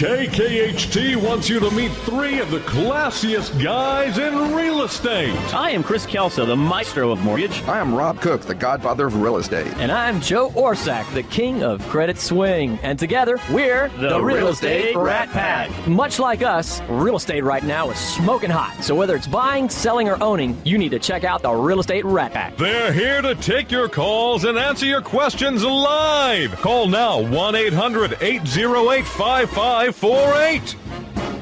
KKHT wants you to meet three of the classiest guys in real estate. I am Chris Kelso, the maestro of mortgage. I am Rob Cook, the godfather of real estate. And I'm Joe Orsack, the king of credit swing. And together, we're the Real Estate Rat Pack. Much like us, real estate right now is smoking hot. So whether it's buying, selling, or owning, you need to check out the Real Estate Rat Pack. They're here to take your calls and answer your questions live. Call now, 1-800-808-5548.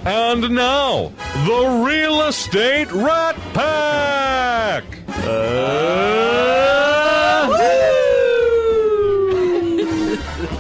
And now, the Real Estate Rat Pack.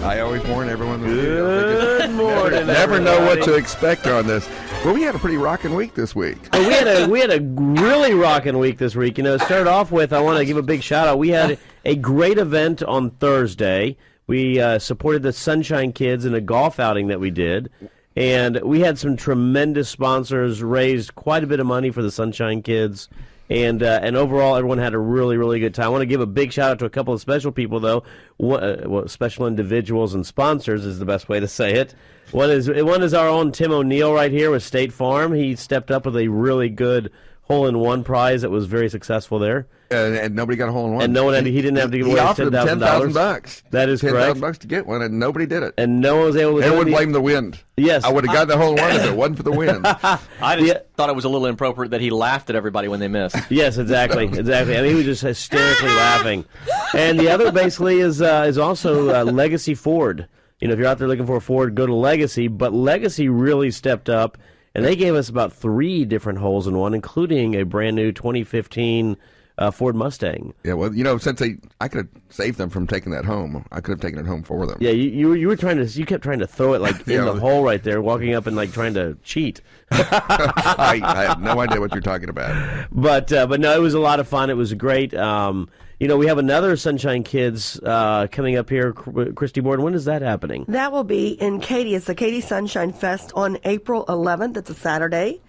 I always warn everyone. Good morning. Never know what to expect on this. Well, we had a pretty rocking week this week. We had a really rocking week this week. You know, to start off with, I want to give a big shout out. We had a great event on Thursday. We supported the Sunshine Kids in a golf outing that we did, and we had some tremendous sponsors, raised quite a bit of money for the Sunshine Kids, and overall everyone had a really, really good time. I want to give a big shout out to a couple of special people, though. Special individuals and sponsors is the best way to say it. One is our own Tim O'Neill right here with State Farm. He stepped up with a really good hole-in-one prize that was very successful there. And nobody got a hole-in-one. And he didn't have to give away $10,000. $10,000. That is correct. $10,000 to get one, and nobody did it. And no one was able to. Everyone blamed the wind. Yes, I would have gotten the hole-in-one if it wasn't for the wind. I just thought it was a little inappropriate that he laughed at everybody when they missed. Yes, exactly. I mean, he was just hysterically laughing. And the other basically is also Legacy Ford. You know, if you're out there looking for a Ford, go to Legacy. But Legacy really stepped up, and they gave us about 3 different holes in one, including a brand new 2015 Ford Mustang. Yeah, well, you know, I could have saved them from taking that home. I could have taken it home for them. Yeah, you kept trying to throw it like in the hole right there, walking up and like trying to cheat. I have no idea what you're talking about. But no, it was a lot of fun. It was great. You know, we have another Sunshine Kids coming up here, Christi, Borden. When is that happening? That will be in Katy. It's the Katy Sunshine Fest on April 11th. It's a Saturday.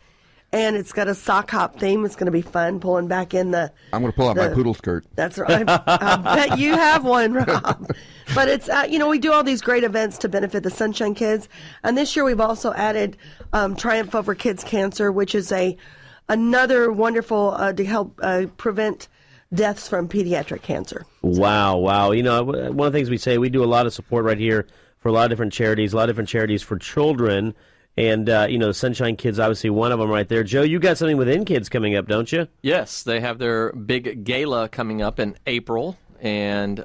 And it's got a sock hop theme. It's going to be fun pulling back in the... I'm going to pull out my poodle skirt. That's right. I bet you have one, Rob. But it's, you know, we do all these great events to benefit the Sunshine Kids. And this year we've also added Triumph Over Kids Cancer, which is another wonderful to help prevent deaths from pediatric cancer. Wow. You know, one of the things we say, we do a lot of support right here for a lot of different charities for children. And, you know, the Sunshine Kids, obviously one of them right there. Joe, you got something with InKids coming up, don't you? Yes, they have their big gala coming up in April, and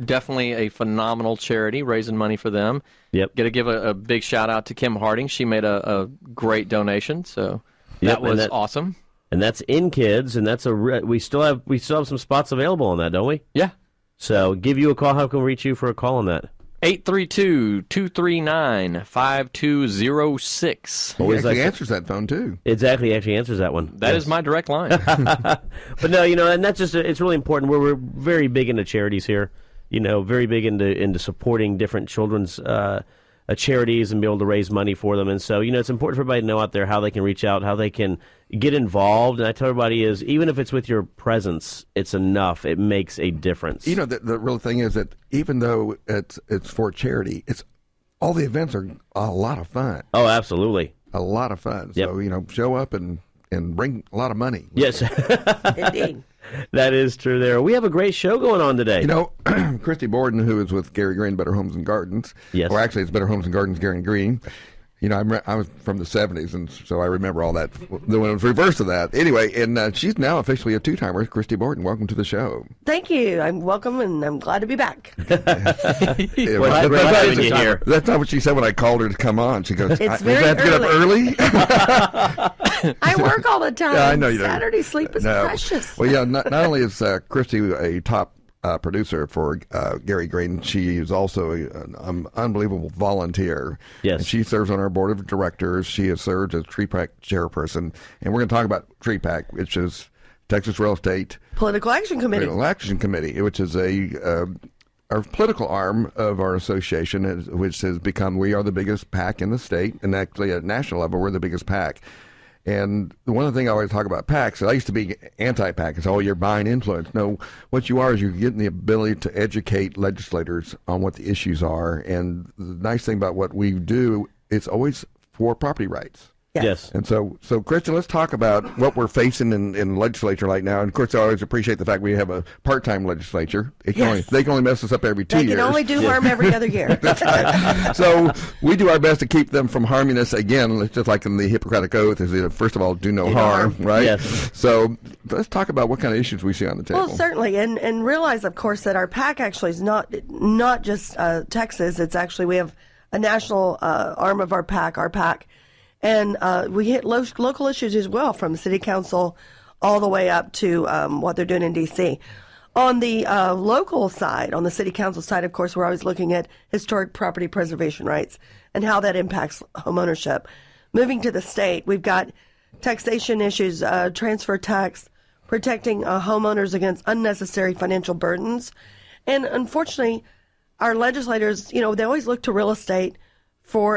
definitely a phenomenal charity, raising money for them. Yep. Got to give a big shout-out to Kim Harding. She made a great donation, so that was awesome. And that's InKids, and that's we still have some spots available on that, don't we? Yeah. So give you a call. How can we reach you for a call on that? 832-239-5206. He actually answers that phone, too. Exactly, he actually answers that one. That is my direct line. But no, you know, and that's just, it's really important. We're very big into charities here, you know, very big into supporting different children's charities and be able to raise money for them. And so, you know, it's important for everybody to know out there how they can reach out, how they can get involved. And I tell everybody is, even if it's with your presence, it's enough. It makes a difference. You know, the real thing is that even though it's for charity, all the events are a lot of fun. Oh, absolutely. A lot of fun. Yep. So, you know, show up and bring a lot of money. Yes. Indeed. That is true there. We have a great show going on today. You know, Christi Borden, who is with Gary Green, Better Homes and Gardens. Yes. Or actually, it's Better Homes and Gardens, Gary Green. You know, I was from the 70s, and so I remember all that. When it was reverse of that. Anyway, and she's now officially a two-timer. Christi Borden, welcome to the show. Thank you. I'm welcome, and I'm glad to be back. That's not what she said when I called her to come on. She goes, It's very have to get up early? I work all the time. Yeah, I know you do. Saturday sleep is precious. Well, yeah, not only is Christi a top producer for Gary Green, she is also an unbelievable volunteer. Yes. And she serves on our board of directors. She has served as TreePack chairperson. And we're going to talk about TreePack, which is Texas Real Estate Political Action Committee. Political Action Committee, which is our political arm of our association, which has become, we are the biggest PAC in the state, and actually at national level, we're the biggest PAC. And one of the things I always talk about PACs, I used to be anti-PAC. It's, you're buying influence. No, what you are is you're getting the ability to educate legislators on what the issues are. And the nice thing about what we do it's always for property rights. Yes. And so Christian, let's talk about what we're facing in legislature right now. And of course, I always appreciate the fact we have a part-time legislature. They can only mess us up every 2 years. They can only do harm every other year. That's right. So we do our best to keep them from harming us again. It's just like in the Hippocratic Oath, is first of all, do no harm, right? Yes. So let's talk about what kind of issues we see on the table. Well, certainly, and realize, of course, that our PAC actually is not just Texas. It's actually, we have a national arm of our PAC. And we hit local issues as well, from city council all the way up to what they're doing in D.C. On the local side, on the city council side, of course, we're always looking at historic property preservation rights and how that impacts homeownership. Moving to the state, we've got taxation issues, transfer tax, protecting homeowners against unnecessary financial burdens. And unfortunately, our legislators, they always look to real estate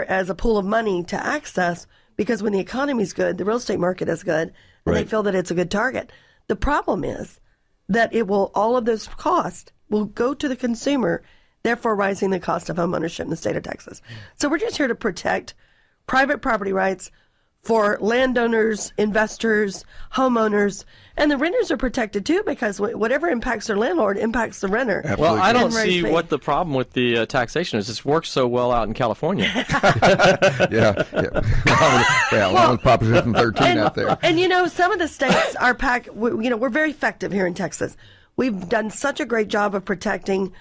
as a pool of money to access, because when the economy's good, the real estate market is good, and they feel that it's a good target. The problem is that all of those costs will go to the consumer, therefore rising the cost of home ownership in the state of Texas. So we're just here to protect private property rights for landowners, investors, homeowners, and the renters are protected too, because whatever impacts their landlord impacts the renter. Absolutely. Well, I don't And raise see fee. what the problem with the taxation is. This works so well out in California. Yeah. Along with Proposition 13 out there. And some of the states, our PAC, we're very effective here in Texas. We've done such a great job of protecting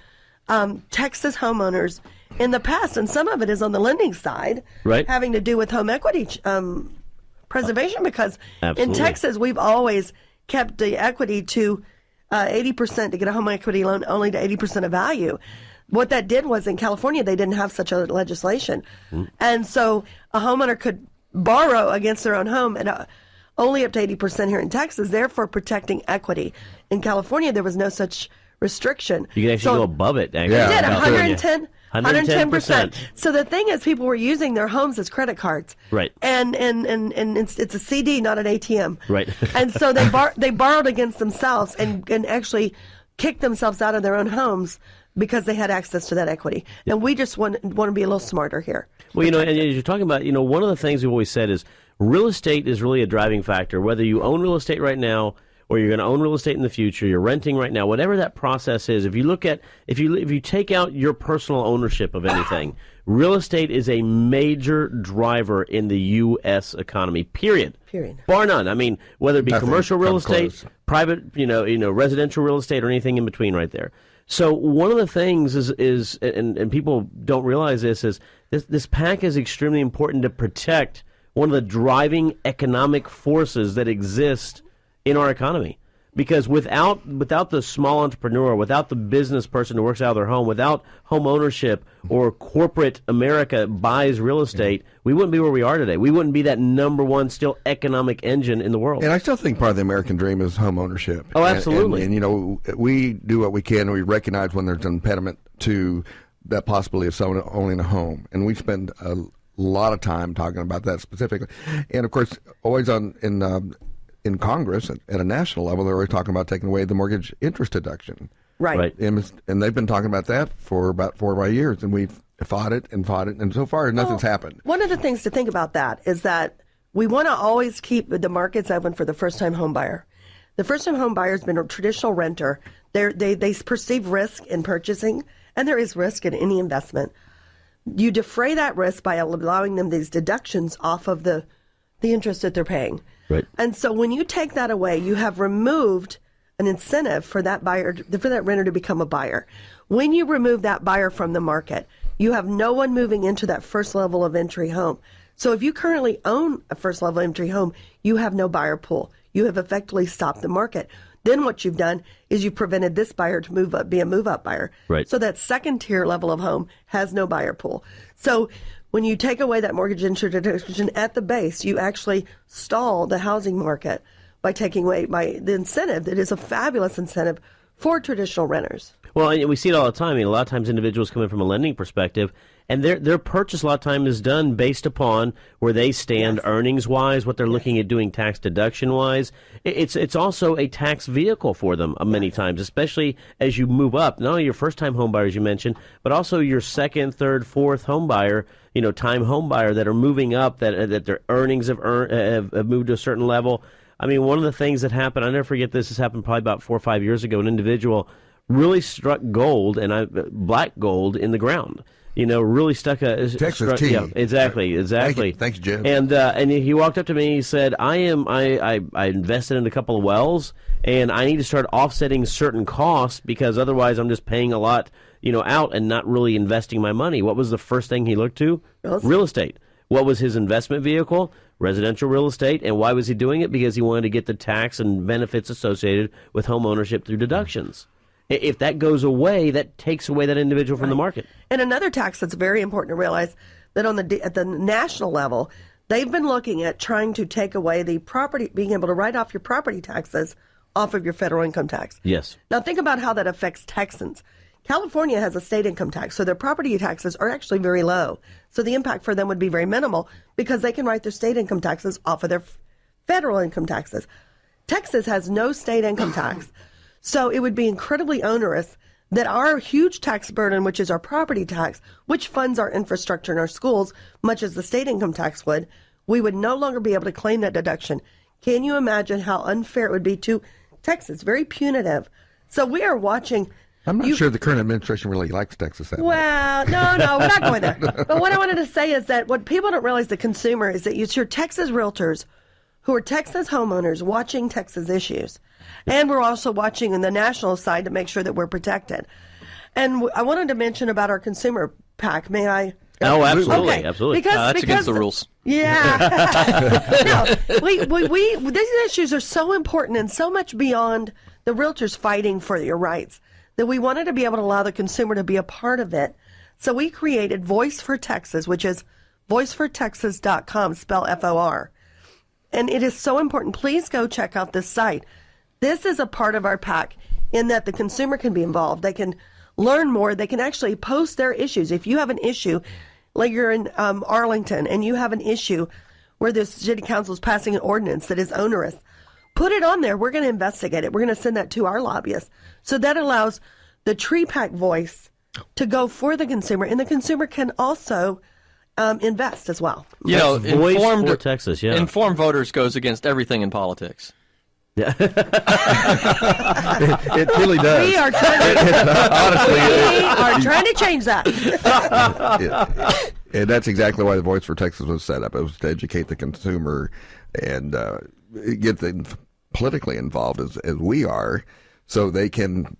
Texas homeowners in the past, and some of it is on the lending side, Right. having to do with home equity preservation, because Absolutely. in Texas we've always kept the equity to 80% to get a home equity loan, only to 80% of value. What that did was, in California, they didn't have such a legislation. And so a homeowner could borrow against their own home at only up to 80% here in Texas, therefore protecting equity. In California, there was no such restriction. You can actually go above it. Actually. Yeah. It did, California. 110%. So the thing is, people were using their homes as credit cards. Right. And it's a CD, not an ATM. Right. And so they borrowed against themselves and actually kicked themselves out of their own homes because they had access to that equity. And we just want to be a little smarter here. Well, and as you're talking about, one of the things we've always said is real estate is really a driving factor. Whether you own real estate right now or you're going to own real estate in the future, you're renting right now, whatever that process is, if you take out your personal ownership of anything, real estate is a major driver in the U.S. economy, period. Bar none. I mean, whether it be Nothing commercial real comes estate, close. private, residential real estate, or anything in between right there. So one of the things is and people don't realize this, is this PAC is extremely important to protect one of the driving economic forces that exist in our economy. Because without the small entrepreneur, without the business person who works out of their home, without home ownership or corporate America buys real estate, we wouldn't be where we are today. We wouldn't be that number one still economic engine in the world. And I still think part of the American dream is home ownership. Oh, absolutely. And we do what we can, and we recognize when there's an impediment to that possibility of someone owning a home. And we spend a lot of time talking about that specifically. And, of course, always in Congress at a national level, they're always talking about taking away the mortgage interest deduction. Right. And they've been talking about that for about 4 or 5 years, and we've fought it, and so far nothing's happened. One of the things to think about that is that we want to always keep the markets open for the first-time home buyer. The first-time home buyer has been a traditional renter. They perceive risk in purchasing, and there is risk in any investment. You defray that risk by allowing them these deductions off of the interest that they're paying. Right. And so when you take that away, you have removed an incentive for that renter to become a buyer. When you remove that buyer from the market, you have no one moving into that first level of entry home. So if you currently own a first level entry home, you have no buyer pool. You have effectively stopped the market. Then what you've done is you've prevented this buyer to be a move-up buyer. Right. So that second tier level of home has no buyer pool. So when you take away that mortgage interest deduction at the base, you actually stall the housing market by taking away the incentive that is a fabulous incentive for traditional renters. Well, and we see it all the time. I mean, a lot of times individuals come in from a lending perspective, And their purchase a lot of time is done based upon where they stand earnings-wise, what they're looking at doing tax deduction-wise. It's also a tax vehicle for them many times, especially as you move up. Not only your first-time home buyers you mentioned, but also your second, third, fourth home buyer, time home buyer that are moving up, that their earnings have moved to a certain level. I mean, one of the things that happened, I'll never forget this happened probably about 4 or 5 years ago, an individual really struck gold, black gold, in the ground. Really stuck a Texas tea. Yeah, exactly. Thanks, Jim. And he walked up to me and he said, I invested in a couple of wells, and I need to start offsetting certain costs because otherwise I'm just paying a lot, out and not really investing my money. What was the first thing he looked to? Real estate. What was his investment vehicle? Residential real estate. And why was he doing it? Because he wanted to get the tax and benefits associated with home ownership through deductions. If that goes away, that takes away that individual from the market. And another tax that's very important to realize that at the national level, they've been looking at trying to take away the property, being able to write off your property taxes off of your federal income tax. Yes. Now think about how that affects Texans. California has a state income tax, so their property taxes are actually very low. So the impact for them would be very minimal because they can write their state income taxes off of their federal income taxes. Texas has no state income tax. So it would be incredibly onerous that our huge tax burden, which is our property tax, which funds our infrastructure and our schools, much as the state income tax would, we would no longer be able to claim that deduction. Can you imagine how unfair it would be to Texas? Very punitive. So we are watching. I'm not sure the current administration really likes Texas that much. Well, no, we're not going there. But what I wanted to say is that what people don't realize, the consumer, is that it's your Texas realtors who are Texas homeowners watching Texas issues. And we're also watching on the national side to make sure that we're protected. And I wanted to mention about our consumer PAC. May I? Oh, absolutely, Okay. absolutely. Because against the rules. Yeah. No, these issues are so important and so much beyond the realtors fighting for your rights that we wanted to be able to allow the consumer to be a part of it. So we created Voice for Texas, which is voicefortexas.com, spell FOR. And it is so important. Please go check out this site. This is a part of our PAC in that the consumer can be involved. They can learn more. They can actually post their issues. If you have an issue, like you're in Arlington, and you have an issue where the city council is passing an ordinance that is onerous, put it on there. We're going to investigate it. We're going to send that to our lobbyists. So that allows the Tree PAC voice to go for the consumer, and the consumer can also invest as well. Voice for Texas, yeah. Informed voters goes against everything in politics. It really does. We are trying to change that. And that's exactly why the Voice for Texas was set up. It was to educate the consumer and get them politically involved as we are, so they can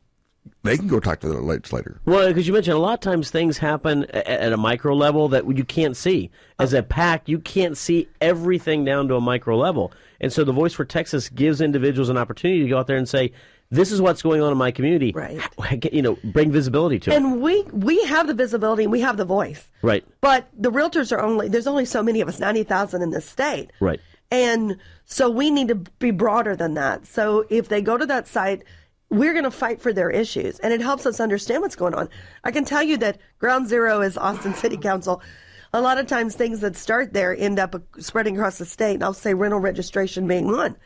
go talk to the legislator. Well, because you mentioned a lot of times things happen at a micro level that you can't see. As a PAC, you can't see everything down to a micro level. And so the Voice for Texas gives individuals an opportunity to go out there and say, this is what's going on in my community. Right. Bring visibility to it. And we have the visibility and we have the voice. Right. But the realtors there's only so many of us, 90,000 in this state. Right. And so we need to be broader than that. So if they go to that site, we're going to fight for their issues. And it helps us understand what's going on. I can tell you that Ground Zero is Austin City Council. A lot of times things that start there end up spreading across the state. And I'll say rental registration being one.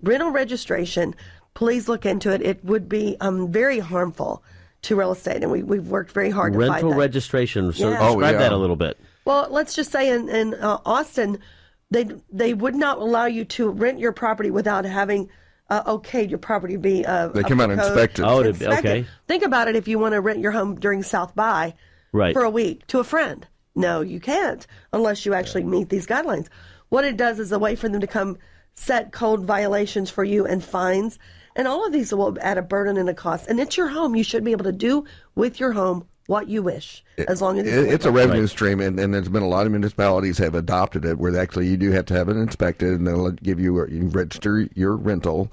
Rental registration, please look into it. It would be very harmful to real estate. And we've worked very hard to fight that. Rental registration. So Yeah. describe that a little bit. Well, let's just say in Austin, they would not allow you to rent your property without having okayed your property be they come out and inspect it. Oh, okay. Think about it if you want to rent your home during South by for a week to a friend. No, you can't unless you actually meet these guidelines. What it does is a way for them to come set code violations for you and fines. And all of these will add a burden and a cost. And it's your home. You should be able to do with your home what you wish, as long as it's a revenue stream, and there's been a lot of municipalities have adopted it where actually you do have to have it inspected, and they'll give you register your rental,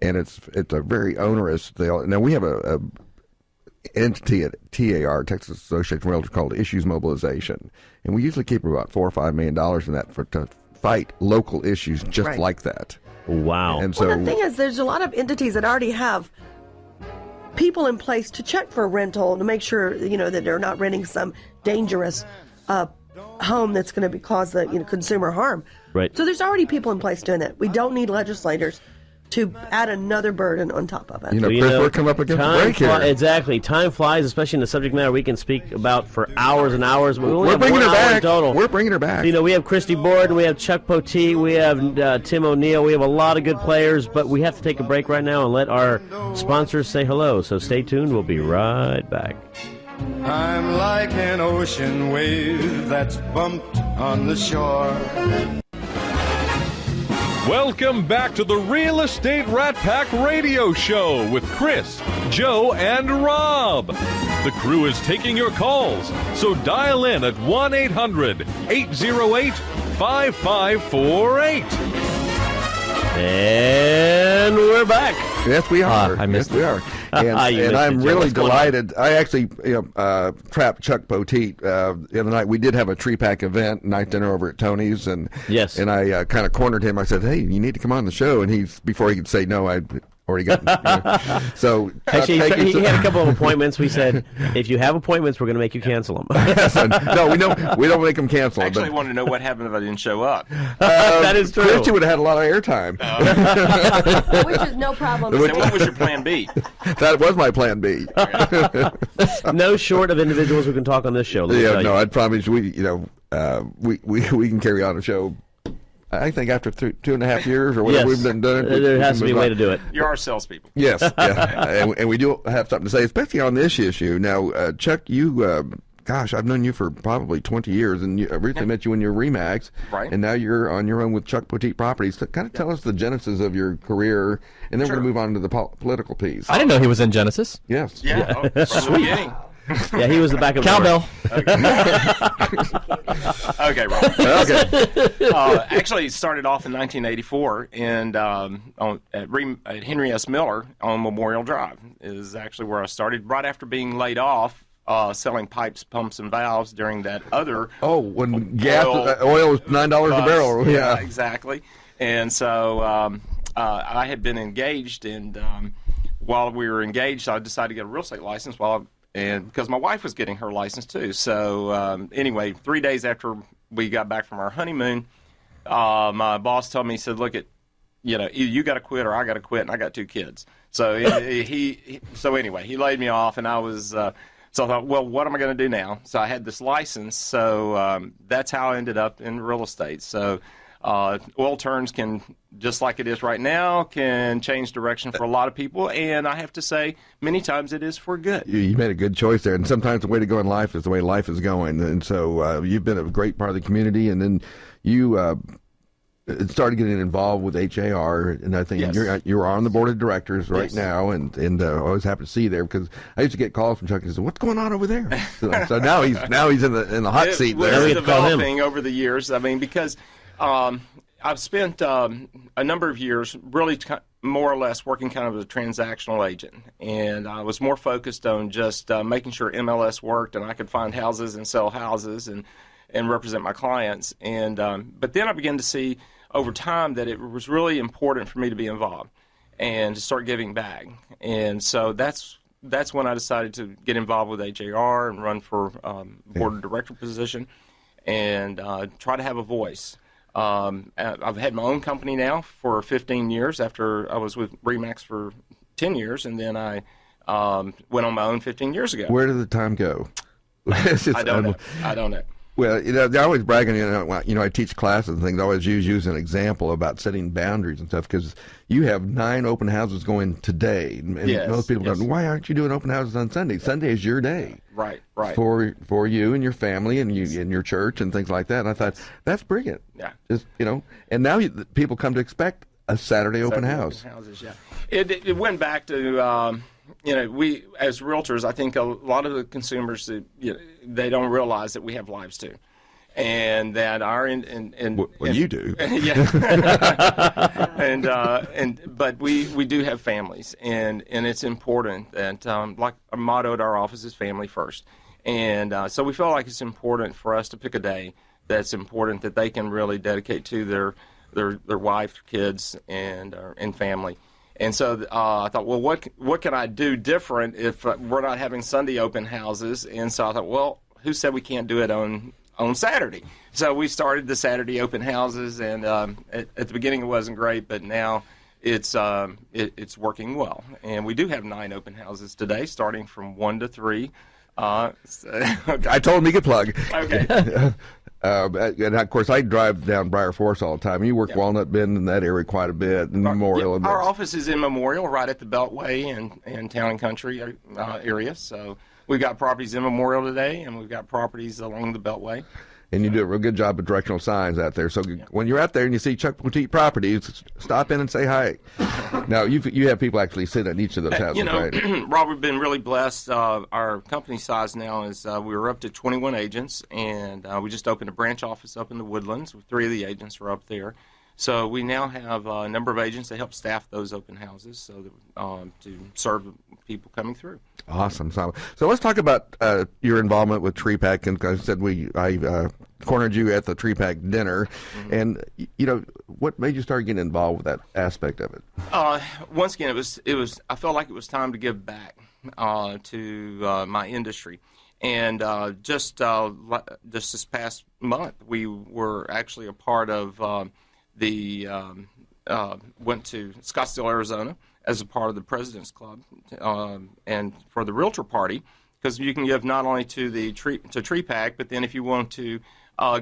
and it's a very onerous deal. Now we have a entity at TAR, Texas Association of Realtors, called Issues Mobilization, and we usually keep about $4 or $5 million in that to fight local issues just like that. Wow. And so the thing is, there's a lot of entities that already have people in place to check for rental, to make sure, that they're not renting some dangerous home that's going to cause the consumer harm. Right. So there's already people in place doing that. We don't need legislators to add another burden on top of it. Chris, we're coming up against the break here. Exactly. Time flies, especially in the subject matter we can speak about for hours and hours. We only We're have bringing 1 her hour back. in total. We're bringing her back. We have Christi Borden, we have Chuck Poteet, we have Tim O'Neill, we have a lot of good players, but we have to take a break right now and let our sponsors say hello. So stay tuned. We'll be right back. I'm like an ocean wave that's bumped on the shore. Welcome back to the Real Estate Rat Pack Radio Show with Chris, Joe, and Rob. The crew is taking your calls, so dial in at 1-800-808-5548. And we're back. Yes, we are. I missed yes, we are. And I'm really delighted. I actually trapped Chuck Poteet the other night. We did have a tree pack event, night dinner over at Tony's, and Yes. and I kind of cornered him. I said, "Hey, you need to come on the show." And before he could say no, I'd already gotten. So Actually, he had a couple of appointments. We said, if you have appointments, we're going to make you cancel them. no, we don't make him cancel. I actually wanted to know what happened if I didn't show up. That is true. Christi would have had a lot of airtime. Which is no problem. So what was your plan B? That was my plan B. No short of individuals who can talk on this show. let me Yeah, tell no, you. I'd promise we can carry on a show. I think after 2.5 years or whatever Yes. we've been doing it, There has to be a way to do it. You're our salespeople. Yes, yeah. and we do have something to say, especially on this issue. Now, Chuck, you, gosh, I've known you for probably 20 years, and I recently met you when you were Remax, Right. and now you're on your own with Chuck Poteet Properties. So kind of tell us the genesis of your career, and then we're going to move on to the political piece. I didn't know he was in Genesis. Yes. Yeah, from the beginning. Yeah, he was the backup Cowbell. Okay, Rob. Okay. Actually, it started off in 1984 and at Henry S. Miller on Memorial Drive is actually where I started. Right after being laid off, selling pipes, pumps, and valves during that other. Oh, when oil was $9 a barrel. Yeah, exactly. And so I had been engaged, and while we were engaged, I decided to get a real estate license and because my wife was getting her license too. So anyway, 3 days after we got back from our honeymoon, my boss told me, he said, "Look, either you got to quit or I got to quit," and I got 2 kids. So so anyway, he laid me off, and I was. So I thought, well, what am I going to do now? So I had this license, so that's how I ended up in real estate. So oil turns can, just like it is right now, can change direction for a lot of people, and I have to say, many times it is for good. You made a good choice there, and sometimes the way to go in life is the way life is going. And so you've been a great part of the community, and then you started getting involved with HAR, and I think Yes. you're on the board of directors right Yes. now, and always happy to see you there because I used to get calls from Chuck and said, "What's going on over there?" So now he's in the hot seat It there. was we have to call him. developing over the years. I mean, because I've spent a number of years really more or less working kind of as a transactional agent, and I was more focused on just making sure MLS worked and I could find houses and sell houses and represent my clients. And but then I began to see over time that it was really important for me to be involved and to start giving back. And so that's when I decided to get involved with HAR and run for board of director position and try to have a voice. I've had my own company now for 15 years after I was with Remax for 10 years, and then I went on my own 15 years ago. Where did the time go? It's just I don't know. Well, they're always bragging. I teach classes and things. I always use you as an example about setting boundaries and stuff because you have 9 open houses going today, and Yes, most people yes. go, "Why aren't you doing open houses on Sunday? Sunday is your day, Right. for you and your family and you and your church and things like that." And I thought that's brilliant. Yeah. Just and now people come to expect a Saturday open Saturday house. open houses, yeah. It went back to we as realtors. I think a lot of the consumers they don't realize that we have lives too, and that our You do. yeah, but we do have families, and it's important that like our motto at our office is family first, and so we feel like it's important for us to pick a day that's important that they can really dedicate to their wife, kids, and family. And so I thought, well, what can I do different if we're not having Sunday open houses? And so I thought, well, who said we can't do it on Saturday? So we started the Saturday open houses, and at the beginning it wasn't great, but now it's working well. And we do have 9 open houses today, starting from 1 to 3. Okay. I told him he could plug. Okay. And of course, I drive down Briar Forest all the time. You work Walnut Bend in that area quite a bit, and Memorial. Our office is in Memorial, right at the Beltway and Town and Country area. So we've got properties in Memorial today, and we've got properties along the Beltway. And you do a real good job of directional signs out there. So when you're out there and you see Chuck Poteet Properties, stop in and say hi. Now, you have people actually sit in each of those houses, right? Rob, we've been really blessed. Our company size now is we're up to 21 agents, and we just opened a branch office up in the Woodlands. 3 of the agents are up there. So we now have a number of agents that help staff those open houses so that, to serve people coming through. Awesome. So let's talk about your involvement with Tree Pack. And I said I cornered you at the Tree Pack dinner. Mm-hmm. And, what made you start getting involved with that aspect of it? Once again, it was. I felt like it was time to give back to my industry. And just this past month, we were actually a part of went to Scottsdale, Arizona, as a part of the President's Club, and for the Realtor Party, because you can give not only to Tree Pack, but then if you want to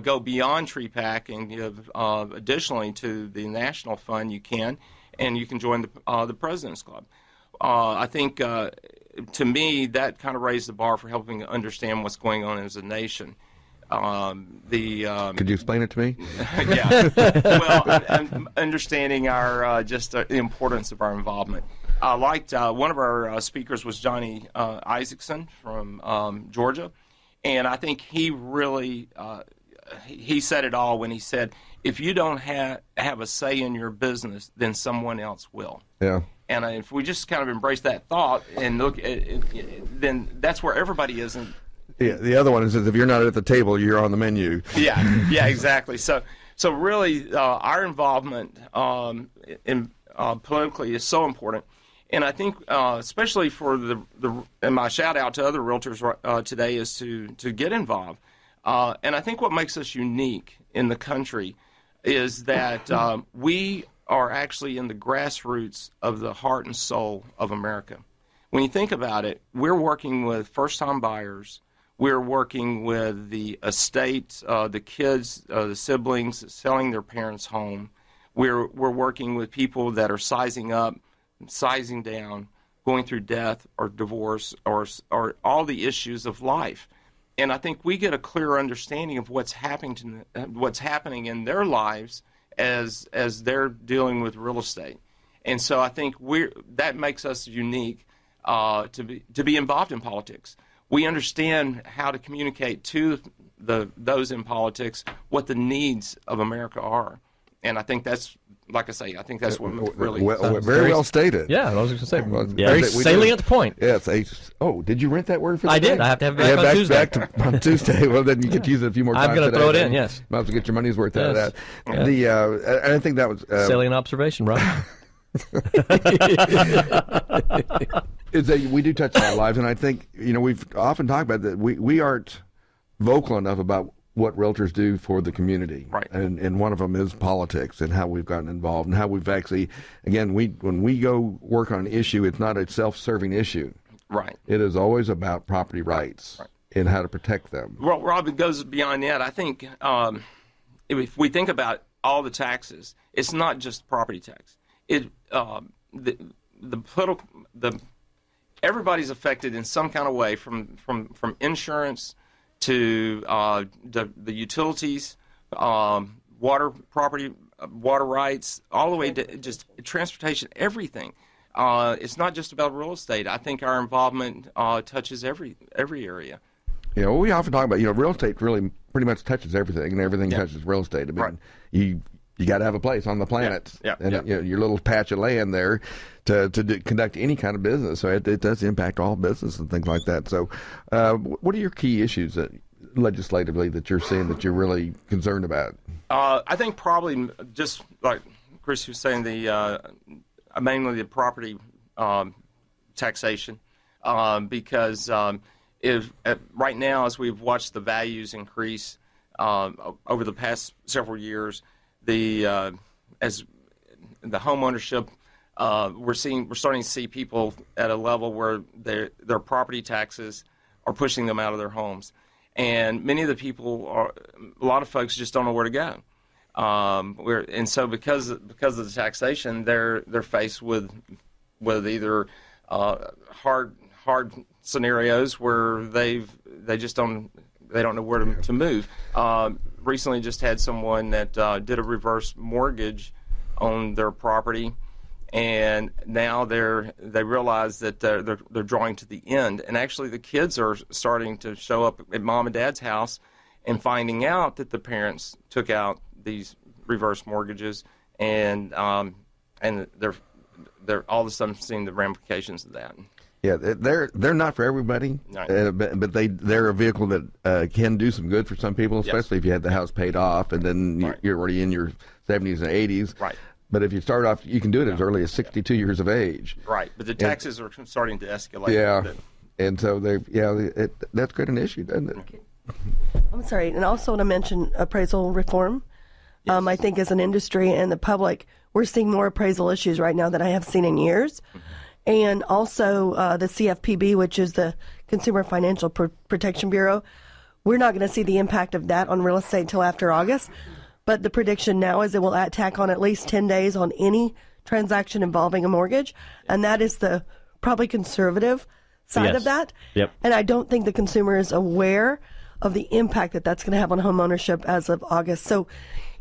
go beyond Tree Pack and give additionally to the National Fund, you can, and you can join the President's Club. I think to me that kind of raised the bar for helping understand what's going on as a nation. Could you explain it to me? Yeah. Well, understanding our just the importance of our involvement. I liked one of our speakers was Johnny Isaacson from Georgia, and I think he really he said it all when he said, "If you don't have a say in your business, then someone else will." Yeah. And if we just kind of embrace that thought and look at it, then that's where everybody is. Yeah, the other one is if you're not at the table, you're on the menu. Yeah, exactly. So really, our involvement in politically is so important, and I think especially for and my shout out to other realtors today is to get involved. And I think what makes us unique in the country is that we are actually in the grassroots of the heart and soul of America. When you think about it, we're working with first-time buyers. We're working with the estate, the kids, the siblings selling their parents' home. We're working with people that are sizing up, sizing down, going through death or divorce or all the issues of life. And I think we get a clearer understanding of what's happening in their lives as they're dealing with real estate. And so I think that makes us unique to be involved in politics. We understand how to communicate to those in politics what the needs of America are, and I think that's, like I say, I think that's what really very well stated. Yeah, I was going to say Yeah, very salient point. Yes. Did you rent that word for? I did. I have to have it back on Tuesday. On Tuesday. Well, then you get to use it a few more times. I'm going to throw it in. Yes. Might as well get your money's worth out of that. Yes. And I think that was salient observation, Rob. We do touch on our lives, and I think we've often talked about that we aren't vocal enough about what realtors do for the community, right? And one of them is politics and how we've gotten involved and how we've actually, again, when we go work on an issue, it's not a self-serving issue, right? It is always about property rights and how to protect them. Well, Rob, it goes beyond that. I think if we think about all the taxes, it's not just property tax. Everybody's affected in some kind of way, from insurance to the utilities, water rights, all the way to just transportation, everything. It's not just about real estate. I think our involvement touches every area. We often talk about real estate really pretty much touches everything, and everything touches real estate. I mean, you got to have a place on the planet, and your little patch of land there to conduct any kind of business. So it does impact all business and things like that. So, what are your key issues legislatively that you're seeing that you're really concerned about? I think probably just like Christi was saying, the mainly the property taxation, because right now, as we've watched the values increase over the past several years, as the home ownership, we're starting to see people at a level where their property taxes are pushing them out of their homes, and many of the people a lot of folks just don't know where to go. And so because of the taxation, they're faced with either hard scenarios where they don't know where to move. Recently, just had someone that did a reverse mortgage on their property, and now they realize that they're drawing to the end, and actually the kids are starting to show up at mom and dad's house and finding out that the parents took out these reverse mortgages, and they're all of a sudden seeing the ramifications of that. Yeah, they're not for everybody, Right. but they're a vehicle that can do some good for some people, especially if you had the house paid off and then Right. you're already in your 70s and 80s. Right. But if you start off, you can do it as early as 62 years of age. Right, but the taxes are starting to escalate. Yeah, A bit. and so that's quite an issue, doesn't it? I'm sorry, and I also want to mention appraisal reform. I think as an industry and the public, we're seeing more appraisal issues right now than I have seen in years. And also the CFPB, which is the Consumer Financial Protection Bureau, we're not going to see the impact of that on real estate until after August. But the prediction now is it will tack on at least 10 days on any transaction involving a mortgage. And that is the probably conservative side of that. Yep. And I don't think the consumer is aware of the impact that that's going to have on home ownership as of August. So,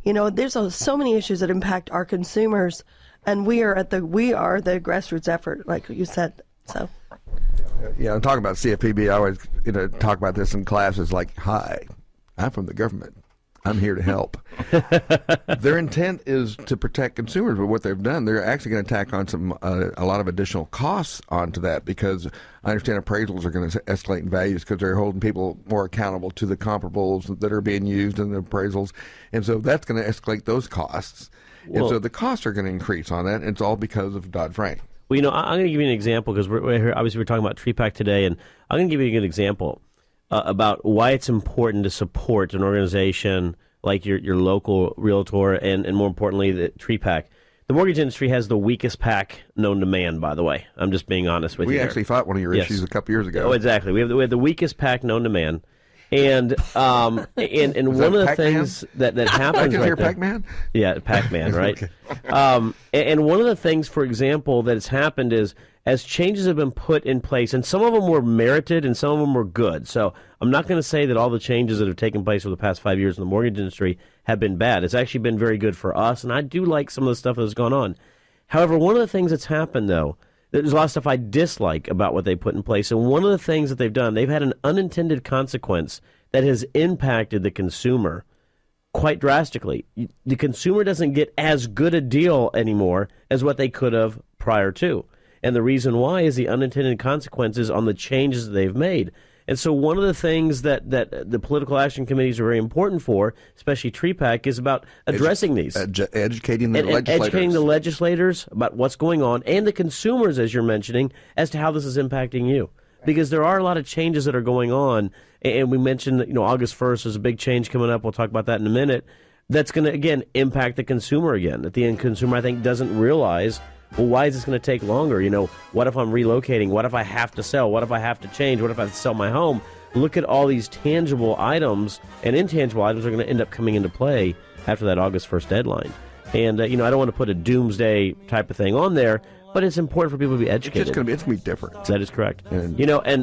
there's so many issues that impact our consumers, and we are the grassroots effort, like you said. So, Yeah, I'm talking about CFPB. I always talk about this in classes. Like, hi, I'm from the government. I'm here to help. Their intent is to protect consumers, but what they've done, they're actually going to tack on a lot of additional costs onto that, because I understand appraisals are going to escalate in values because they're holding people more accountable to the comparables that are being used in the appraisals, and so that's going to escalate those costs. And so the costs are going to increase on that, and it's all because of Dodd-Frank. Well, I'm going to give you an example, because obviously we're talking about TreePack today, and I'm going to give you a good example about why it's important to support an organization like your local realtor and more importantly, the TreePack. The mortgage industry has the weakest pack known to man, by the way. I'm just being honest with you. We actually fought one of your issues a couple years ago. Oh, exactly. We have the weakest pack known to man. And one of the things that happens right there, Pac-Man? Yeah, Pac-Man, right? And one of the things, for example, that has happened is as changes have been put in place, and some of them were merited and some of them were good. So I'm not going to say that all the changes that have taken place over the past 5 years in the mortgage industry have been bad. It's actually been very good for us, and I do like some of the stuff that's gone on. However, one of the things that's happened, though, there's a lot of stuff I dislike about what they put in place. And one of the things that they've done, they've had an unintended consequence that has impacted the consumer quite drastically. The consumer doesn't get as good a deal anymore as what they could have prior to. And the reason why is the unintended consequences on the changes that they've made. And so one of the things that the political action committees are very important for, especially TreePack, is about addressing these. Educating the legislators. Educating the legislators about what's going on, and the consumers, as you're mentioning, as to how this is impacting you. Because there are a lot of changes that are going on, and we mentioned August 1st, there's a big change coming up. We'll talk about that in a minute. That's going to, again, impact the consumer again. That the end consumer, I think, doesn't realize, well, why is this going to take longer? What if I'm relocating? What if I have to sell? What if I have to change? What if I have to sell my home? Look at all these tangible items, and intangible items are going to end up coming into play after that August 1st deadline. And, I don't want to put a doomsday type of thing on there, but it's important for people to be educated. It's going to be different. That is correct. And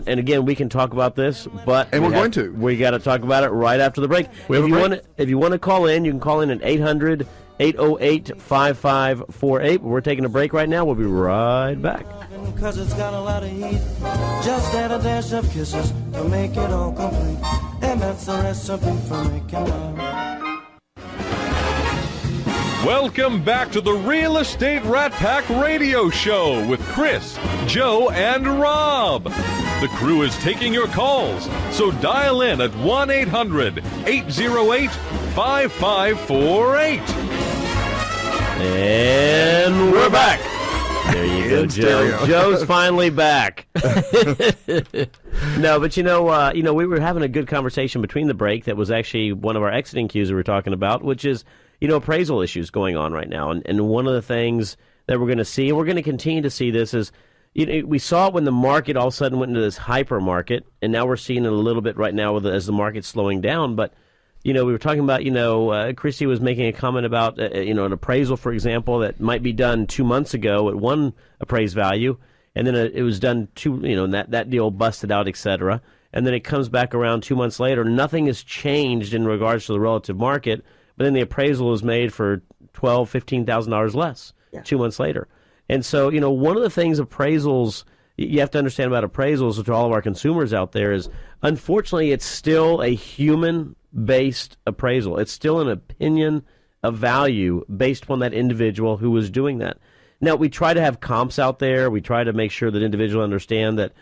again, we can talk about this, but we're going to. We got to talk about it right after the break. If you want to call in, you can call in at 800-808-5548. We're taking a break right now. We'll be right back. 'Cause it's got a lot of heat. Just add a dash of kisses to make it all complete. And that's the recipe for making love. Welcome back to the Real Estate Rat Pack Radio Show with Chris, Joe, and Rob. The crew is taking your calls, so dial in at 1-800-808-5548. And we're back. There you go, In Joe. stereo. Joe's finally back. No, but we were having a good conversation between the break. That was actually one of our exiting cues we were talking about, which is appraisal issues going on right now. And one of the things that we're going to see, and we're going to continue to see this, is we saw it when the market all of a sudden went into this hyper market, and now we're seeing it a little bit right now as the market's slowing down. But we were talking about, Christi was making a comment about, an appraisal, for example, that might be done 2 months ago at one appraised value, and then it was done and that deal busted out, et cetera. And then it comes back around 2 months later. Nothing has changed in regards to the relative market, but then the appraisal is made for $12,000, $15,000 less 2 months later. And so, one of the things appraisals, you have to understand about appraisals to all of our consumers out there is, unfortunately, it's still a human-based appraisal. It's still an opinion of value based upon that individual who was doing that. Now, we try to have comps out there. We try to make sure that individuals understand that,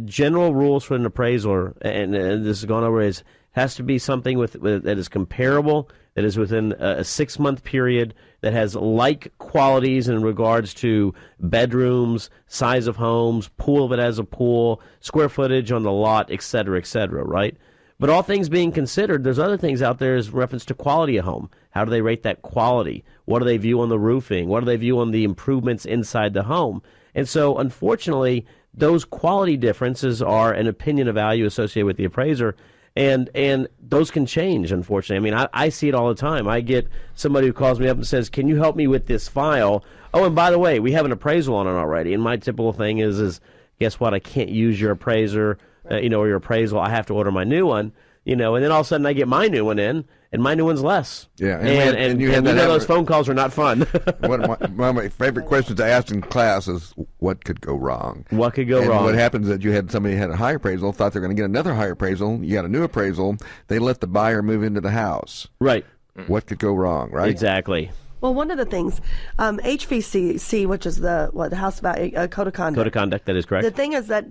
general rules for an appraiser, and this has gone over, has to be something that is comparable, that is within a 6-month period, that has like qualities in regards to bedrooms, size of homes, pool if it has a pool, square footage on the lot, et cetera, right? But all things being considered, there's other things out there as reference to quality of home. How do they rate that quality? What do they view on the roofing? What do they view on the improvements inside the home? And so, unfortunately, those quality differences are an opinion of value associated with the appraiser. And those can change, unfortunately. I mean, I see it all the time. I get somebody who calls me up and says, "Can you help me with this file? Oh, and by the way, we have an appraisal on it already." And my typical thing is guess what? I can't use your appraiser, or your appraisal. I have to order my new one, and then all of a sudden I get my new one in, and my new one's less. Yeah, and those phone calls are not fun. One of my favorite questions I asked in class is, what could go wrong? What could go wrong? What happens is that you had somebody had a high appraisal, thought they're going to get another high appraisal, you got a new appraisal, they let the buyer move into the house. Right. What could go wrong, right? Exactly. Well, one of the things, HVCC, which is the House Value Code of Conduct. Code of Conduct, that is correct. The thing is that,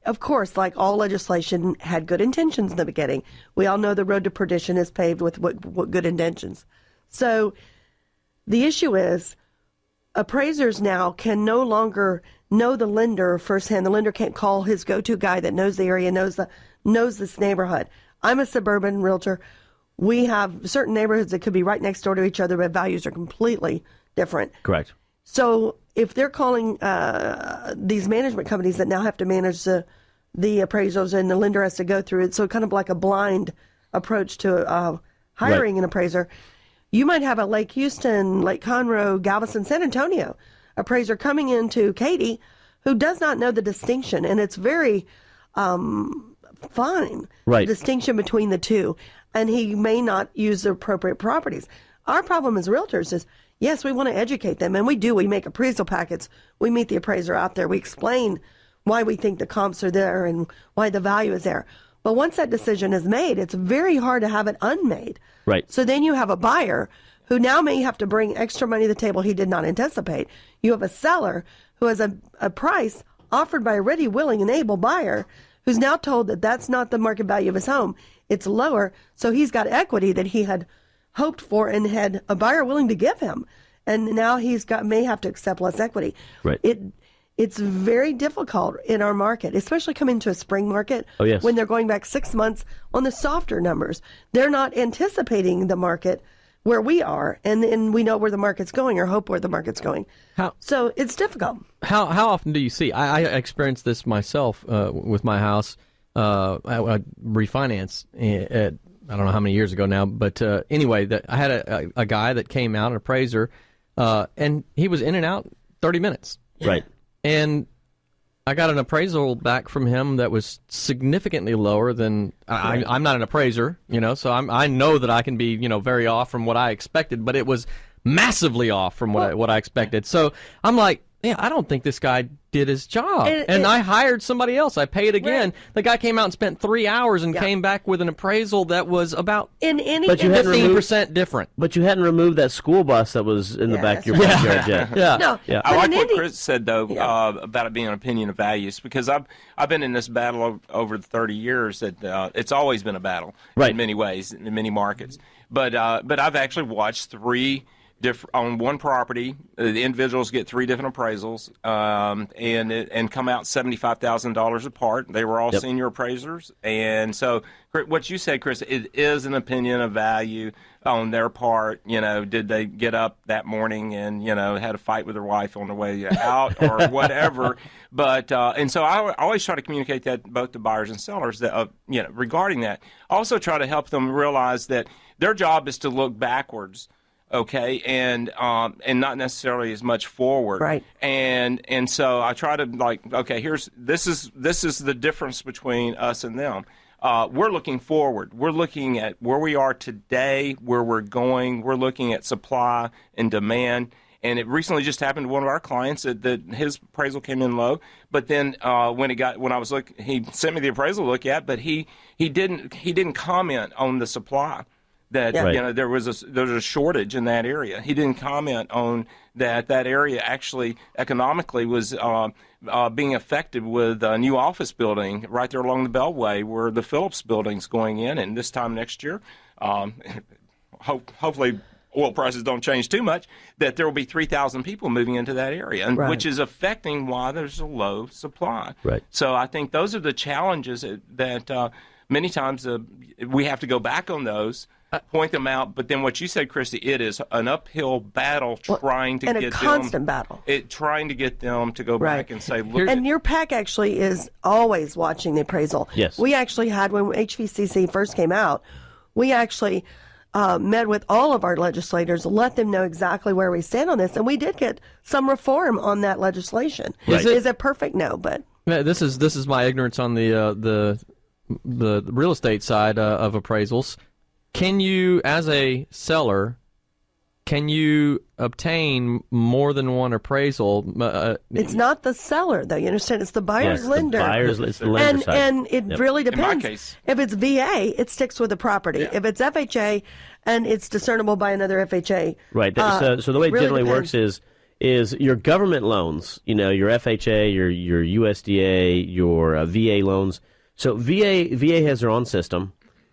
of course, like all legislation, had good intentions in the beginning. We all know the road to perdition is paved with what good intentions. So the issue is appraisers now can no longer know the lender firsthand. The lender can't call his go-to guy that knows the area, knows this neighborhood. I'm a suburban realtor. We have certain neighborhoods that could be right next door to each other, but values are completely different. Correct. So if they're calling these management companies that now have to manage the appraisals and the lender has to go through it, so kind of like a blind approach to hiring an appraiser, you might have a Lake Houston, Lake Conroe, Galveston, San Antonio appraiser coming into Katy who does not know the distinction, and it's very fine, right, the distinction between the two, and he may not use the appropriate properties. Our problem as realtors is, yes, we want to educate them, and we do. We make appraisal packets. We meet the appraiser out there. We explain why we think the comps are there and why the value is there. But once that decision is made, it's very hard to have it unmade. Right. So then you have a buyer who now may have to bring extra money to the table he did not anticipate. You have a seller who has a price offered by a ready, willing, and able buyer who's now told that that's not the market value of his home. It's lower, so he's got equity that he had hoped for and had a buyer willing to give him, and now may have to accept less equity. Right. It's very difficult in our market, especially coming to a spring market. Oh, yes. When they're going back 6 months on the softer numbers. They're not anticipating the market where we are, and we know where the market's going or hope where the market's going. So it's difficult. How often do you see? I experienced this myself with my house. I refinanced at, I don't know how many years ago now, but anyway, I had a guy that came out, an appraiser, and he was in and out 30 minutes. Right. And I got an appraisal back from him that was significantly lower than I'm not an appraiser, so I know that I can be, very off from what I expected, but it was massively off from what I expected. So I'm like, yeah, I don't think this guy did his job. And I hired somebody else. I paid again. Right. The guy came out and spent 3 hours and came back with an appraisal that was about 15% different. But you hadn't removed that school bus that was in the back of your backyard yet. No. Yeah. I like what Chris said, though, about it being an opinion of values, because I've been in this battle over the 30 years. That it's always been a battle in many ways, in many markets. But I've actually watched 3 on one property. The individuals get 3 different appraisals, and come out $75,000 apart. They were all senior appraisers, and so what you said, Chris, it is an opinion of value on their part. Did they get up that morning and had a fight with their wife on the way out or whatever? But and so I always try to communicate that both to buyers and sellers that regarding that. I also try to help them realize that their job is to look backwards. Okay, and not necessarily as much forward, right? And so I try to this is the difference between us and them. We're looking forward. We're looking at where we are today, where we're going. We're looking at supply and demand. And it recently just happened to one of our clients that his appraisal came in low. But then when I was looking, he sent me the appraisal to look at, but he didn't comment on the supply. That there was a shortage in that area. He didn't comment on that area actually economically was being affected with a new office building right there along the Beltway where the Phillips building's going in, and this time next year, hopefully oil prices don't change too much, that there will be 3,000 people moving into that area, and which is affecting why there's a low supply. Right. So I think those are the challenges that many times we have to go back on those. Point them out, but then what you said, Christi, it is an uphill battle trying to get them. And a constant battle. Trying to get them to go back and say, look. And your PAC actually is always watching the appraisal. Yes. We actually had, when HVCC first came out, we actually met with all of our legislators, let them know exactly where we stand on this, and we did get some reform on that legislation. Right. Is it perfect? No, but. This is my ignorance on the real estate side of appraisals. Can you, as a seller, obtain more than one appraisal? It's not the seller, though. You understand? It's the buyer's lender. It's the lender side. And it really depends. In my case. If it's VA, it sticks with the property. Yeah. If it's FHA and it's discernible by another FHA. Right. So the way it really generally depends. works is your government loans, your FHA, your USDA, your VA loans. So VA has their own system.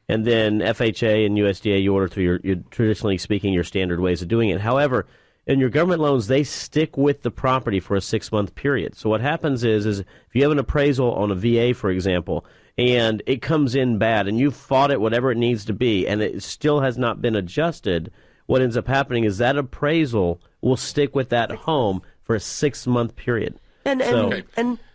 And then FHA and USDA, you order through your traditionally speaking, your standard ways of doing it. However, in your government loans, they stick with the property for a 6-month period. So what happens is if you have an appraisal on a VA, for example, and it comes in bad, and you fought it whatever it needs to be, and it still has not been adjusted, what ends up happening is that appraisal will stick with that home for a 6-month period. And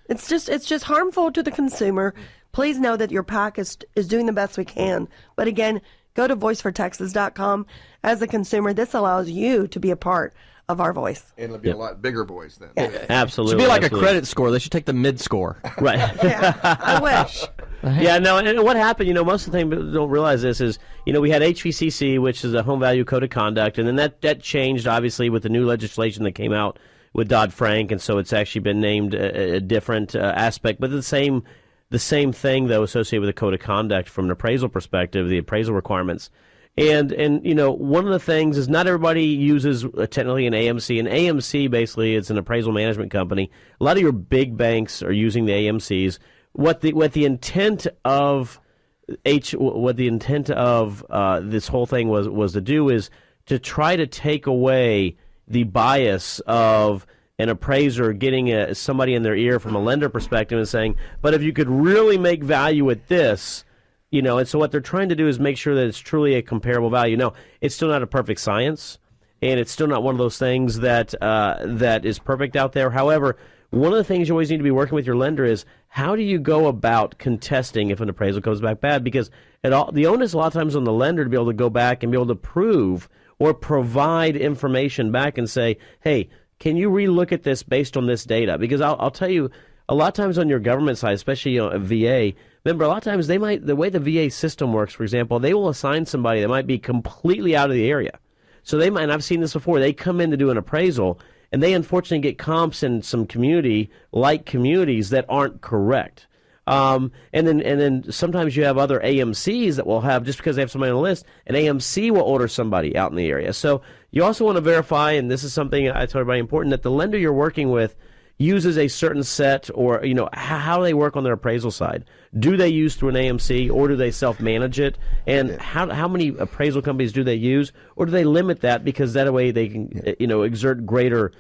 it's just harmful to the consumer. Please know that your PAC is doing the best we can. But again, go to voicefortexas.com. As a consumer, this allows you to be a part of our voice. And it'll be a lot bigger voice then. Yeah. Absolutely. It should be like absolutely. a credit score. They should take the mid-score. Right. Yeah, I wish. Yeah, no, and what happened, most of the thing people don't realize this is, we had HVCC, which is a Home Value Code of Conduct, and then that changed, obviously, with the new legislation that came out with Dodd-Frank, and so it's actually been named a different aspect, but the same thing, though, associated with the Code of Conduct from an appraisal perspective, the appraisal requirements. And one of the things is not everybody uses technically an AMC. An AMC, basically, it's an appraisal management company. A lot of your big banks are using the AMCs. What the intent of this whole thing was to do is to try to take away the bias of an appraiser getting somebody in their ear from a lender perspective and saying, but if you could really make value at this, and so what they're trying to do is make sure that it's truly a comparable value. No, it's still not a perfect science, and it's still not one of those things that is perfect out there. However, one of the things you always need to be working with your lender is how do you go about contesting if an appraisal comes back bad? Because the onus a lot of times on the lender to be able to go back and be able to prove or provide information back and say, hey, can you relook at this based on this data? Because I'll tell you, a lot of times on your government side, especially a VA, remember, a lot of times the way the VA system works, for example, they will assign somebody that might be completely out of the area. So they might, and I've seen this before, they come in to do an appraisal, and they unfortunately get comps in some communities that aren't correct. And then sometimes you have other AMCs that will have, just because they have somebody on the list, an AMC will order somebody out in the area. So you also want to verify, and this is something I tell everybody important, that the lender you're working with, uses a certain set, or how do they work on their appraisal side? Do they use through an AMC, or do they self-manage it? And how many appraisal companies do they use, or do they limit that because that way they can exert greater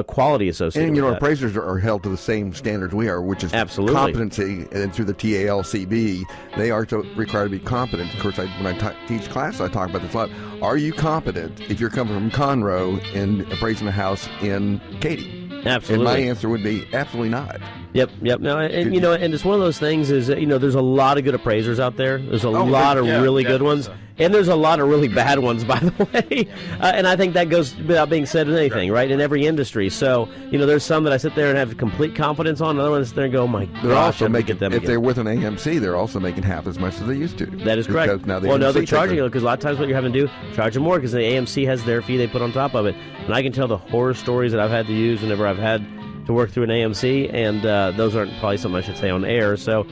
quality associated and with that? appraisers are held to the same standards we are, which is Absolutely. competency, and through the TALCB they are required to be competent. Of course, when I teach class, I talk about this a lot. Are you competent if you're coming from Conroe and appraising a house in Katy? Absolutely. And my answer would be absolutely not. Yep. No, and and it's one of those things is there's a lot of good appraisers out there. There's a lot of really good ones, and there's a lot of really bad ones, by the way. And I think that goes without being said in anything, right? In every industry. So there's some that I sit there and have complete confidence on. Other ones sit there and go, my They're gosh, also I making, get them if again. they're with an AMC, they're also making half as much as they used to. That is correct. Because now the Well, no, AMC they're charging takes you because a lot of times what you're having to do, charge them more because the AMC has their fee they put on top of it. And I can tell the horror stories that I've had to use whenever I've had to work through an AMC, and those aren't probably something I should say on air. So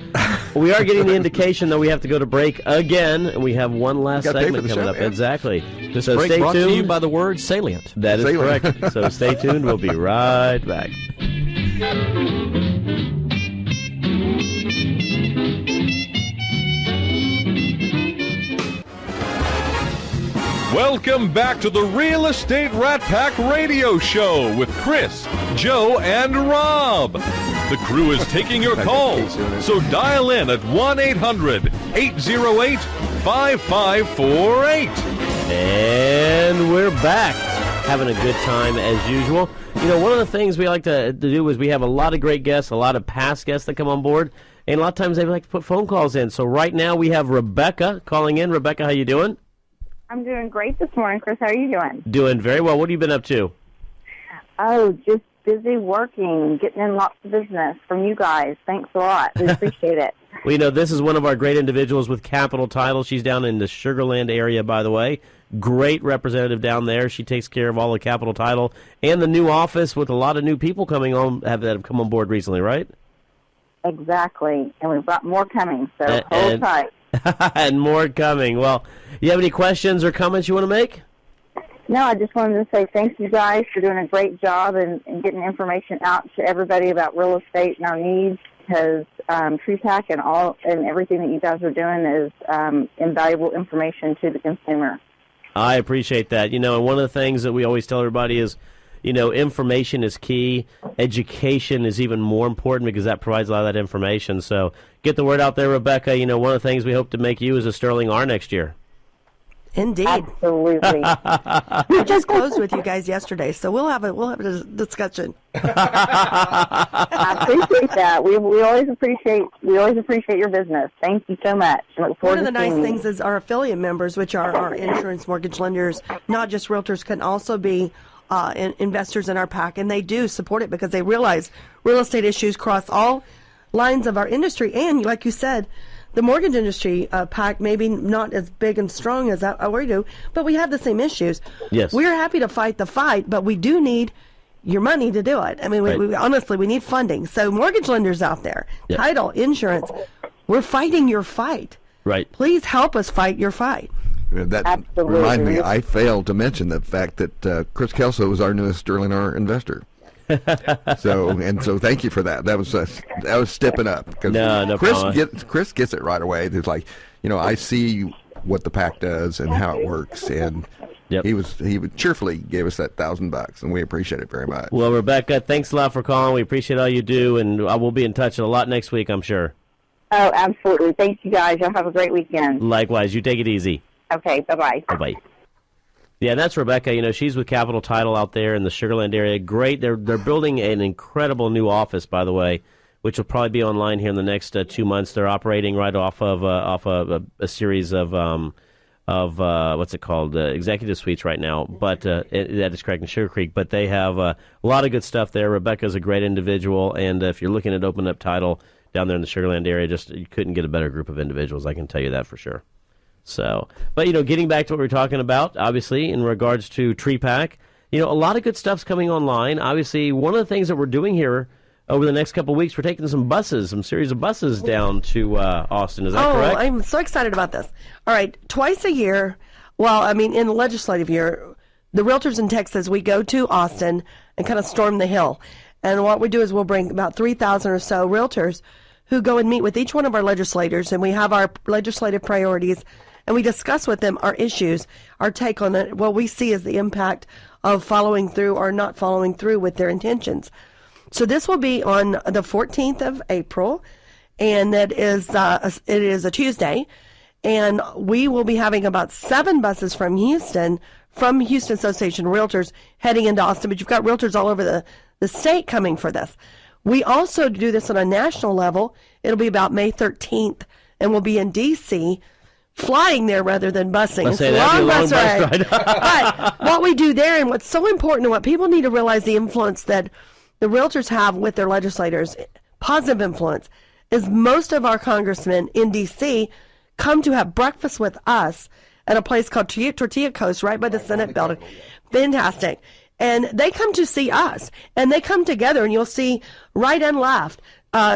we are getting the indication that we have to go to break again, and we have one last You gotta pay for segment the coming show, up. man. Exactly. This So break stay brought tuned. to you by the word salient. That is Salient. correct. So stay tuned. We'll be right back. Welcome back to the Real Estate Rat Pack Radio Show with Chris, Joe, and Rob. The crew is taking your calls, so dial in at 1-800-808-5548. And we're back, having a good time as usual. One of the things we like to do is we have a lot of great guests, a lot of past guests that come on board, and a lot of times they like to put phone calls in. So right now we have Rebecca calling in. Rebecca, how you doing? I'm doing great this morning, Chris. How are you doing? Doing very well. What have you been up to? Oh, just busy working, getting in lots of business from you guys. Thanks a lot. We appreciate it. Well, this is one of our great individuals with Capital Title. She's down in the Sugar Land area, by the way. Great representative down there. She takes care of all the Capital Title and the new office with a lot of new people coming on that have come on board recently, right? Exactly. And we've got more coming, so hold tight. And more coming. Well, you have any questions or comments you want to make? No, I just wanted to say thank you guys for doing a great job and getting information out to everybody about real estate and our needs, because TreePack and everything that you guys are doing is invaluable information to the consumer. I appreciate that. And one of the things that we always tell everybody is, information is key. Education is even more important because that provides a lot of that information. So get the word out there, Rebecca. One of the things we hope to make you is a Sterling R next year. Indeed. Absolutely. We just closed with you guys yesterday, so we'll have a discussion. I appreciate that. We always appreciate your business. Thank you so much. Look forward One of the to nice seeing you. things is our affiliate members, which are our insurance mortgage lenders, not just realtors, can also be investors in our PAC, and they do support it because they realize real estate issues cross all lines of our industry. And like you said, the mortgage industry PAC maybe not as big and strong as we do, but we have the same issues. Yes. We're happy to fight the fight, but we do need your money to do it. I mean, Right. we honestly, we need funding. So mortgage lenders out there, title, insurance, we're fighting your fight. Right. Please help us fight your fight. That Absolutely. reminds me, I failed to mention the fact that Chris Kelso is our newest Sterling R investor. So thank you for that. That was stepping up. 'Cause No problem. Chris gets it right away. It's like, I see what the PAC does and how it works, and Yep. he would cheerfully gave us that $1,000, and we appreciate it very much. Well, Rebecca, thanks a lot for calling. We appreciate all you do, and we'll be in touch a lot next week, I'm sure. Oh, absolutely. Thank you guys. Y'all have a great weekend. Likewise. You take it easy. Okay, bye-bye. Bye-bye. Yeah, that's Rebecca. She's with Capital Title out there in the Sugar Land area. Great. They're building an incredible new office, by the way, which will probably be online here in the next 2 months. They're operating right off of a series of what's it called, executive suites right now. But that is correct, in Sugar Creek. But they have a lot of good stuff there. Rebecca's a great individual, and if you're looking at opening up title down there in the Sugar Land area, you couldn't get a better group of individuals. I can tell you that for sure. So, but getting back to what we were talking about, obviously in regards to TreePack, a lot of good stuff's coming online. Obviously, one of the things that we're doing here over the next couple of weeks, we're taking some series of buses down to Austin. Is that correct? I'm so excited about this. All right, twice a year, in the legislative year, the realtors in Texas, we go to Austin and kind of storm the hill. And what we do is we'll bring about 3,000 or so realtors who go and meet with each one of our legislators, and we have our legislative priorities, and we discuss with them our issues, our take on it, what we see as the impact of following through or not following through with their intentions. So this will be on the 14th of April, and it is a Tuesday, and we will be having about 7 buses from Houston Association Realtors heading into Austin, but you've got realtors all over the state coming for this. We also do this on a national level. It'll be about May 13th, and we'll be in D.C., flying there rather than busing. Let's say that'd be a long bus ride. But what we do there, and what's so important, and what people need to realize the influence that the realtors have with their legislators, positive influence, is most of our congressmen in D.C. come to have breakfast with us at a place called Tortilla Coast right by the Senate building. Fantastic. And they come to see us, and they come together, and you'll see right and left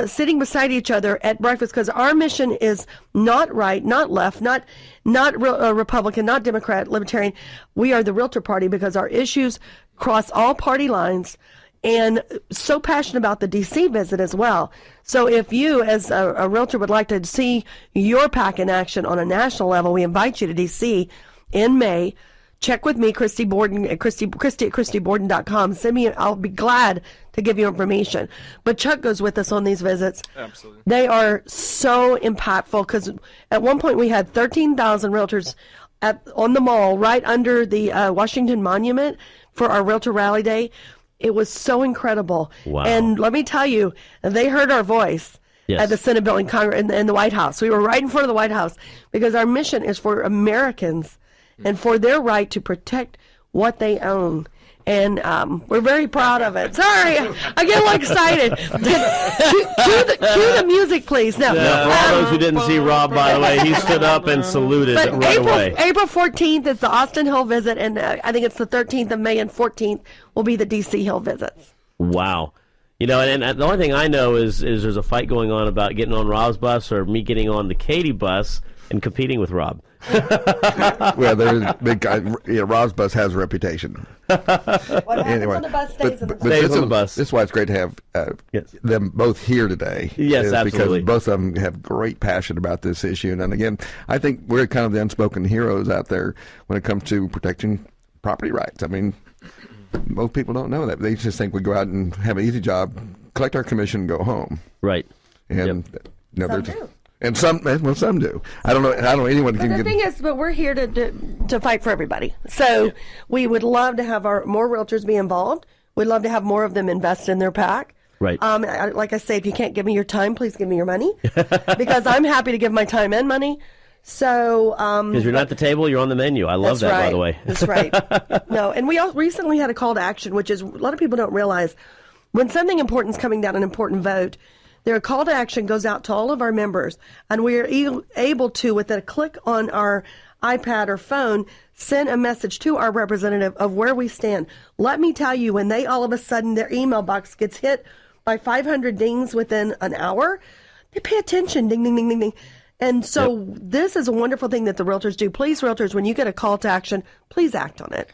sitting beside each other at breakfast, because our mission is not right, not left, not Republican, not Democrat, Libertarian. We are the Realtor Party because our issues cross all party lines, and so passionate about the D.C. visit as well. So if you, as a realtor, would like to see your PAC in action on a national level, we invite you to D.C. in May. Check with me, Christi Borden, Christi at ChristiBorden.com. Send me, I'll be glad to give you information. But Chuck goes with us on these visits. Absolutely. They are so impactful, because at one point we had 13,000 realtors on the mall right under the Washington Monument for our Realtor Rally Day. It was so incredible. Wow. And let me tell you, they heard our voice. Yes. At the Senate building, Congress, and the White House. We were right in front of the White House, because our mission is for Americans and for their right to protect what they own. And we're very proud of it. Sorry, I get a little excited. Cue the music, please. Now, for all those who didn't see Rob, by the way, he stood up and saluted right away. April 14th is the Austin Hill visit, and I think it's the 13th of May, and 14th will be the D.C. Hill visits. Wow. You know, and the only thing I know is there's a fight going on about getting on Rob's bus or me getting on the Katie bus and competing with Rob. Well, there's a big guy. Rob's bus has a reputation. What happens on the bus stays on the bus. Stays on the bus. This is why it's great to have them both here today. Yes, absolutely. Because both of them have great passion about this issue. And again, I think we're kind of the unspoken heroes out there when it comes to protecting property rights. I mean, most people don't know that. They just think we go out and have an easy job, collect our commission, and go home. Right. And Some do. And some do. I don't know anyone But can the get. thing is, but we're here to fight for everybody. So we would love to have more realtors be involved. We'd love to have more of them invest in their PAC. Right. Like I say, if you can't give me your time, please give me your money, because I'm happy to give my time and money. So because you're not at the table, you're on the menu. I love that, right. by the way. That's right. No, and we all recently had a call to action, which is a lot of people don't realize when something important is coming down, an important vote. Their call to action goes out to all of our members, and we are able to, with a click on our iPad or phone, send a message to our representative of where we stand. Let me tell you, when they all of a sudden, their email box gets hit by 500 dings within an hour, they pay attention, ding, ding, ding, ding, ding. And so this is a wonderful thing that the realtors do. Please, realtors, when you get a call to action, please act on it.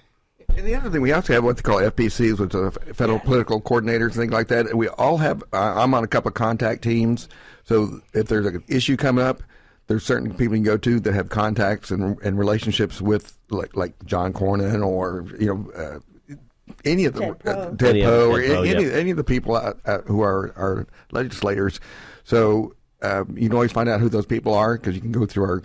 And the other thing, we also have what they call FPCs, which are federal political coordinators and things like that. And we all have, I'm on a couple of contact teams. So if there's an issue coming up, there's certain people you can go to that have contacts and relationships with, like John Cornyn or, any of the Ted Poe or any of the people who are our legislators. So you can always find out who those people are, because you can go through our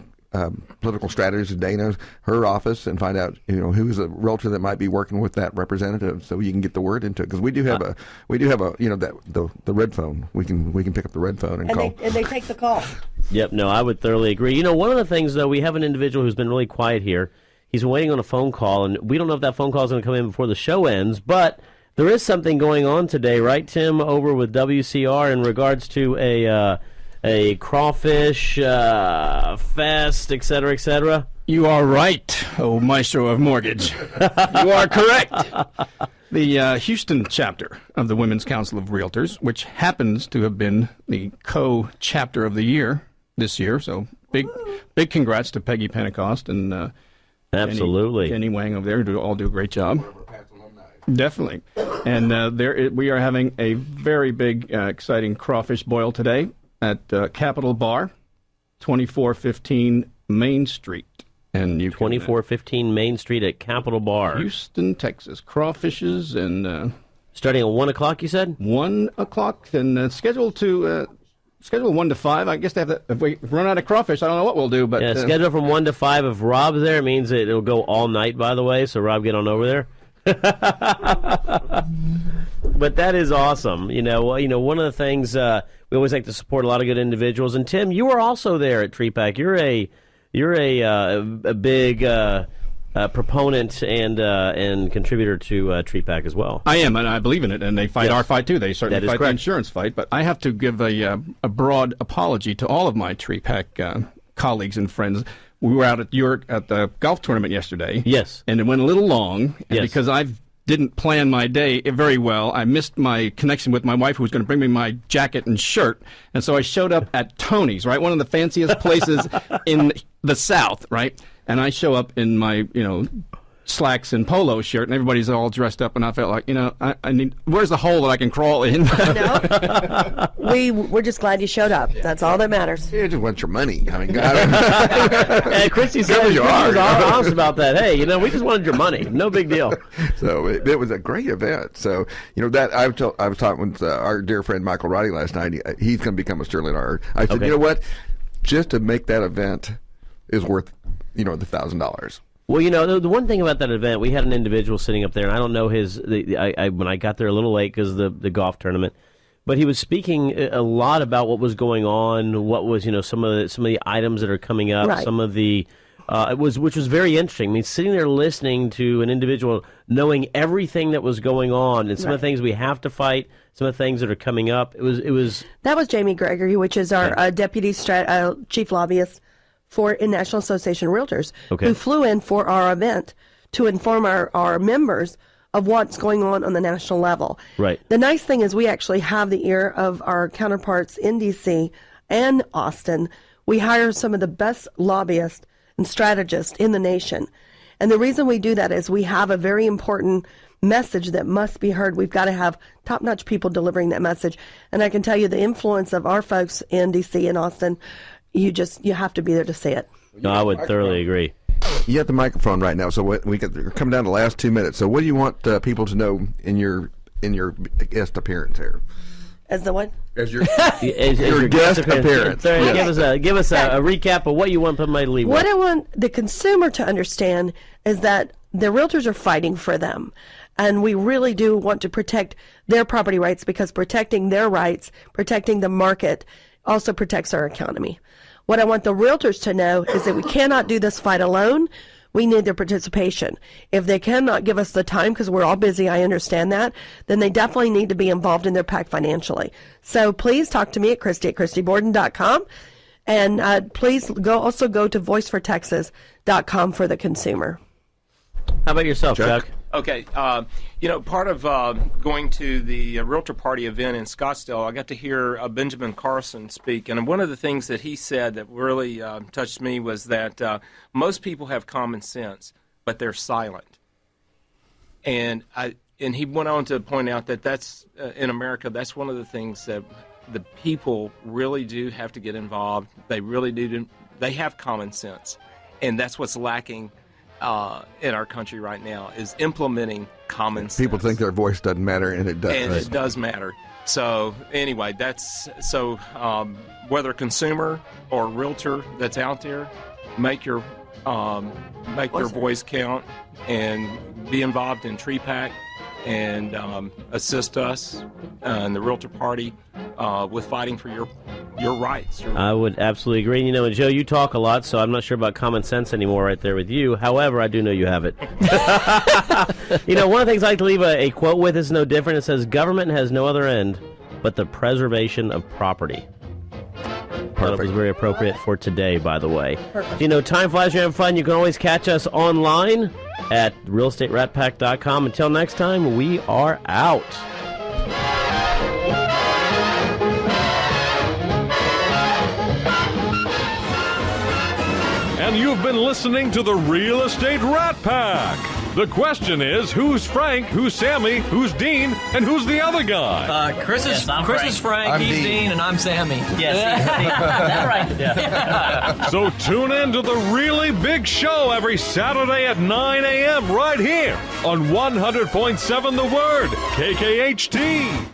political strategist Dana, her office, and find out who's a realtor that might be working with that representative, so you can get the word into it. Because we do have the red phone. We can pick up the red phone and call. And they take the call. Yep. No, I would thoroughly agree. One of the things, though, we have an individual who's been really quiet here. He's been waiting on a phone call, and we don't know if that phone call is going to come in before the show ends, but there is something going on today, right, Tim, over with WCR in regards to a crawfish fest, et cetera, et cetera? You are right, oh maestro of mortgage. You are correct. The Houston chapter of the Women's Council of Realtors, which happens to have been the co-chapter of the year this year, so big congrats to Peggy Pentecost and absolutely Jenny Wang over there, who all do a great job. Definitely. And we are having a very big, exciting crawfish boil today at Capitol Bar, 2415 Main Street. And you 2415 Main Street at Capitol Bar. Houston, Texas. Crawfishes and... starting at 1 o'clock, you said? 1 o'clock, and scheduled 1 to 5. I guess they have to, if we run out of crawfish, I don't know what we'll do. But yeah, scheduled from 1 to 5. If Rob's there, it means it'll go all night, by the way, so Rob, get on over there. But that is awesome. One of the things we always like to support a lot of good individuals. And Tim, you were also there at Tree Pack. You're a big proponent and contributor to Tree Pack as well. I am, and I believe in it. And they fight our fight too. They certainly fight correct. the insurance fight. But I have to give a broad apology to all of my Tree Pack colleagues and friends. We were out at the golf tournament yesterday. Yes. And it went a little long. And yes. because I didn't plan my day very well, I missed my connection with my wife, who was going to bring me my jacket and shirt. And so I showed up at Tony's, right? One of the fanciest places in the South, right? And I show up in my, slacks and polo shirt, and everybody's all dressed up, and I felt like, I need, where's the hole that I can crawl in? No. We're just glad you showed up. That's all that matters. You just want your money. I mean, and Christy said she was honest about that. Hey, we just wanted your money. No big deal. So it was a great event. So, that I was talking with our dear friend Michael Roddy last night. He's going to become a Sterling R. I said, You know what? Just to make that event is worth, the $1,000. Well, the one thing about that event, we had an individual sitting up there, and I don't know when I got there a little late because of the golf tournament, but he was speaking a lot about what was going on, what was some of the items that are coming up, right. Some of the which was very interesting. I mean, sitting there listening to an individual, knowing everything that was going on, and some of the things we have to fight, some of the things that are coming up. It was that was Jamie Gregory, which is our deputy chief lobbyist for National Association of Realtors, who flew in for our event to inform our members of what's going on the national level. Right. The nice thing is we actually have the ear of our counterparts in D.C. and Austin. We hire some of the best lobbyists and strategists in the nation. And the reason we do that is we have a very important message that must be heard. We've got to have top-notch people delivering that message. And I can tell you the influence of our folks in D.C. and Austin, you have to be there to see it. No, I would thoroughly agree. You have the microphone right now, so we're coming down to the last 2 minutes. So what do you want people to know in your guest appearance here? As the what? As your guest appearance. Sorry, yes. Give us a recap of what you want somebody to leave with. What I want the consumer to understand is that the realtors are fighting for them. And we really do want to protect their property rights, because protecting their rights, protecting the market, also protects our economy. What I want the realtors to know is that we cannot do this fight alone. We need their participation. If they cannot give us the time, because we're all busy, I understand that, then they definitely need to be involved in their PAC financially. So please talk to me at Christi at ChristiBorden.com. And please go to VoiceForTexas.com for the consumer. How about yourself, Chuck? Okay, part of going to the Realtor Party event in Scottsdale, I got to hear Benjamin Carson speak, and one of the things that he said that really touched me was that most people have common sense, but they're silent. And he went on to point out that that's in America, that's one of the things that the people really do have to get involved. They really do. They have common sense, and that's what's lacking in our country right now, is implementing common sense. People think their voice doesn't matter, and it does. And it does matter. So anyway, whether consumer or realtor that's out there, make your voice count and be involved in Tree Pack and assist us and the Realtor Party with fighting for your rights. I would absolutely agree. And Joe, you talk a lot, so I'm not sure about common sense anymore right there with you. However, I do know you have it. One of the things I like to leave a quote with is no different. It says, "Government has no other end but the preservation of property." Thought it was very appropriate for today, by the way. Perfect. Time flies, you're having fun. You can always catch us online at realestateratpack.com. Until next time, we are out. And you've been listening to the Real Estate Rat Pack. The question is, who's Frank, who's Sammy, who's Dean, and who's the other guy? Chris is Frank, I'm he's Dean. Dean, and I'm Sammy. Yes, that's right. Yeah. So tune in to the really big show every Saturday at 9 a.m. right here on 100.7 The Word, KKHT.